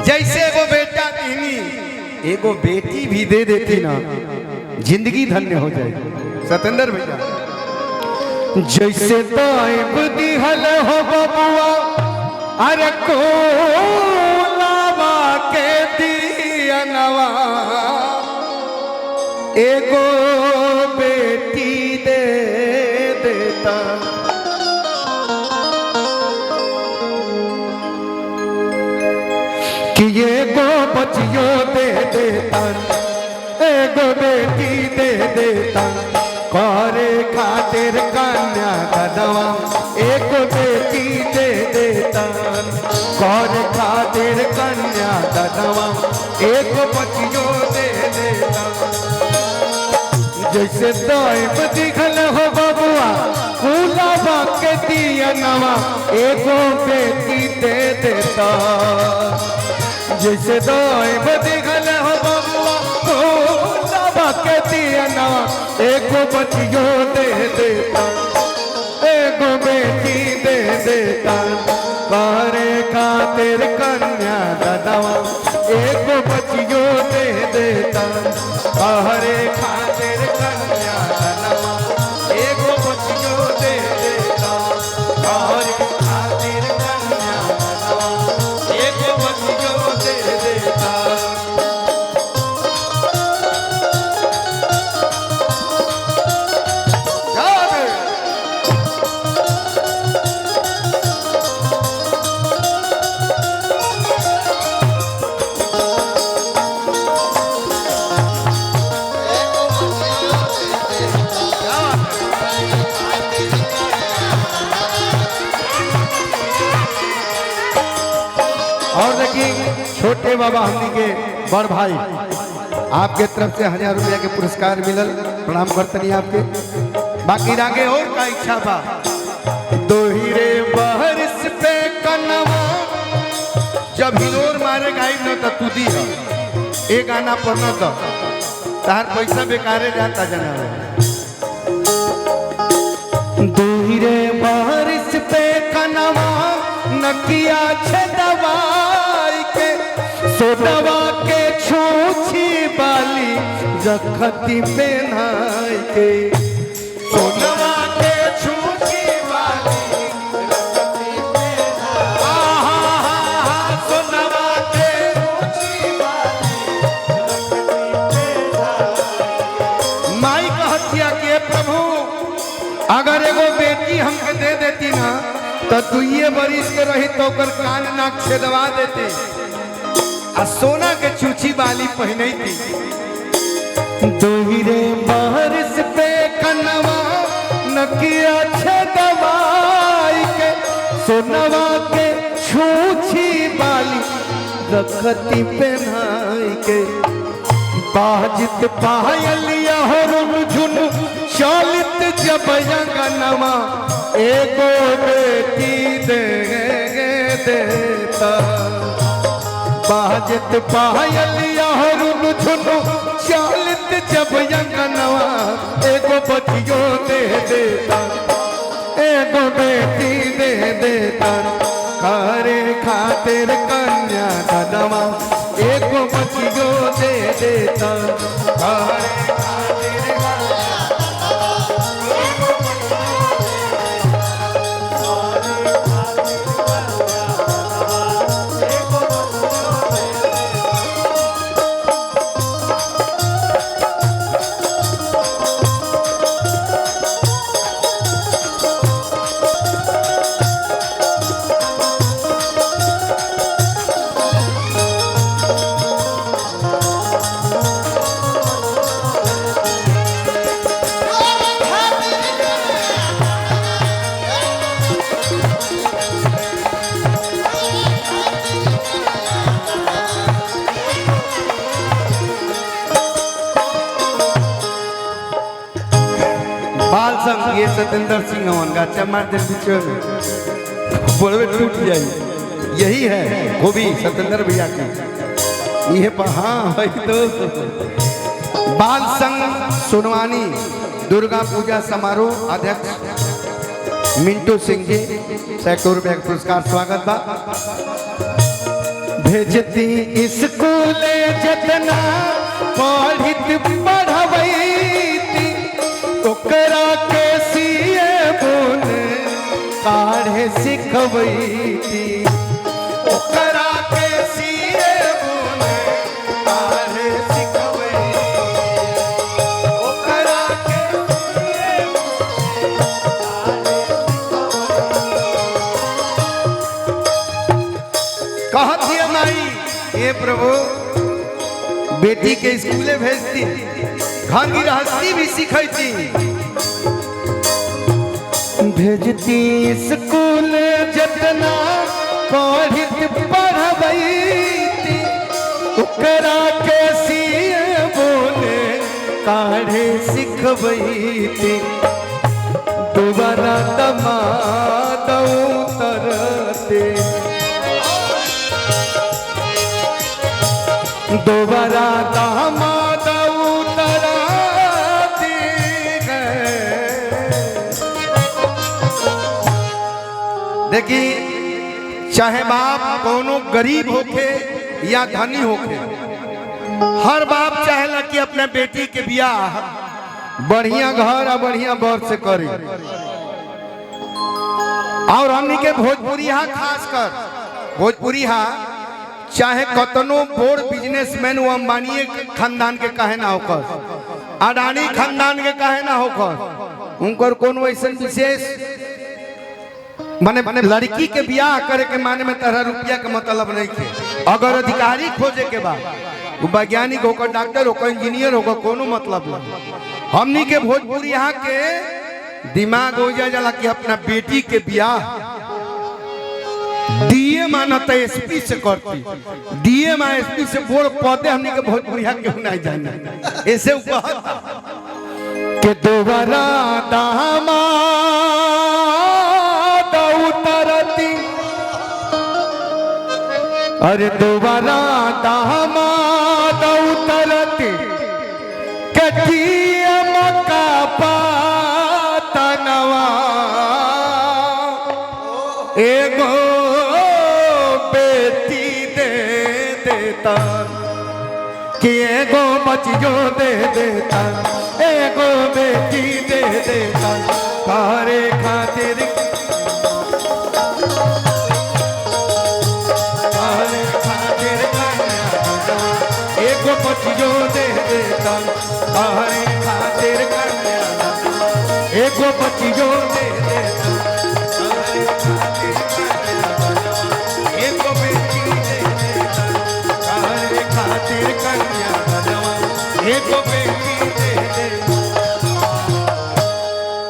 जैसे वो बेटा दीनी एगो बेटी भी दे देती ना, जिंदगी धन्य हो जाएगी। सतेंद्र भैया जैसे ताइब दिहल हो बबुआ, अरे कोलावा के दियनवा एगो बेटी दे देता, कि एगो बचियो दे देता, एगो बेटी दे देता, करे खातिर कन्या कदवा एगो बेटी दे देता, करे खातिर कन्या कदवा एगो बचियो दे देता। जैसे दाइब दिखल हो बबुआ फूलावा के दियनवा एगो बेटी दे देता, जैसे दाइब दिखल हो बबुआ फूलावा के दियनवा एगो बचियो दे देता, एगो बेटी दे देता, करे खातिर कन्या ददवा एगो बचियो दे देता, करे खातिर कन्या ददवा एगो बचियो दे देता, करे खातिर कन्या ददवा एगो बचियो दे देता। और देखिए छोटे बाबा हमनी के बड़ भाई आपके तरफ से 1000 रुपया के पुरस्कार मिलल, प्रणाम करतनी आपके। बाकी आगे और का इच्छा बा, दोहिरे बहरिस पे कनवा जब हिलोर मारे गाई न तो तू दी है एक गाना पर न तो तार पैसा बेकारे जाता जना। दोहिरे बहरिस पे कनवा नकिया छे दवाई के, सोडवा के छूछी बाली जखती पहनाई के, सोडवा के छूछी बाली जखती पहनाई, सोडवा के छूछी बाली जखती पहनाई। माई कहतिया के प्रभु अगर एगो बेटी हमके दे देती ना तो दुइये बरिस के रही तो कर कान नाक छेदवा देते आ सोना के चूची बाली पहने थी। दोहिरे बहरिस पे कनवा नकिया छेदवाई के, सोनवा के छूछी बाली रखती पहनाई के, बाजित पायलिया हो झुन चलित जब यंगनवा एगो बेटी दे देता, बाजित पायलिया हो झुन चलित जब यंगनवा एगो बचियो दे देता, एगो बेटी दे देता, करे खातिर कन्या कदवा एगो बचियो दे देता, करे खातिर बाल संग ये सतेंद्र सिंह हवन गाचा मार दे पीछे में बोलवे टूट जाए, यही है खूबी सतेंद्र भैया की। ये हाँ भाई दोस्त बाल संग सुनवानी दुर्गा पूजा समारोह अध्यक्ष मिंटू सिंह जी 100 रुपया का पुरस्कार स्वागत बा। भेजती स्कूल जितना पढ़ित पढ़वैती ओकरा के सीए बोल काढ़े सिखवैती ओकरा के सीए बोल काढ़े सिखवैती ओकरा के सीए कहत दिया माई हे प्रभु बेटी के स्कूले भेजती घर गृहस्थी भी सिखती भेजती स्कूल जितना पढ़ित पढ़वैती ओकरा के सीए बोले काढ़े सिखवैती दोबारा दमाद उतरते दोबारा दामाद उतराती है। देखी चाहे बाप कोनो गरीब होके या धनी होके हर बाप चाहेला कि अपने बेटी के बियाह बढ़िया घर और बढ़िया बर से करी और हमनी के भोजपुरिया खासकर भोजपुरिया चाहे कतनो बोर बिजनेसमैन वो अंबानी खानदान के काहे ना होकर अडानी खानदान के काहे ना होकर उनकर कोनो ऐसा विशेष माने लड़की के बियाह करे के माने में तरह रुपया के मतलब नहीं के अगर अधिकारी खोजे के बाद वैज्ञानिक होकर डॉक्टर होकर इंजीनियर होकर कोनो मतलब नहीं हमनी के भोजपुरी यहाँ के दिमाग हो जाला कि अपना बेटी के बियाह डीए मानता एसपी से करती डीए मा एसपी से बोर पौधे हमने के भोजपुरिया के नहीं जाना ऐसे के दोबारा दामाद उतरती अरे दोबारा दामाद उतरती कटिया मका पातनवा एगो कि एगो बचियो दे देता एगो बेटी दे देता कारे खातिर एगो बचियो दे देता कारे खातिर एगो बचियो दे देता एगो बेटी दे देता खातिर कन्या एको बेटी दे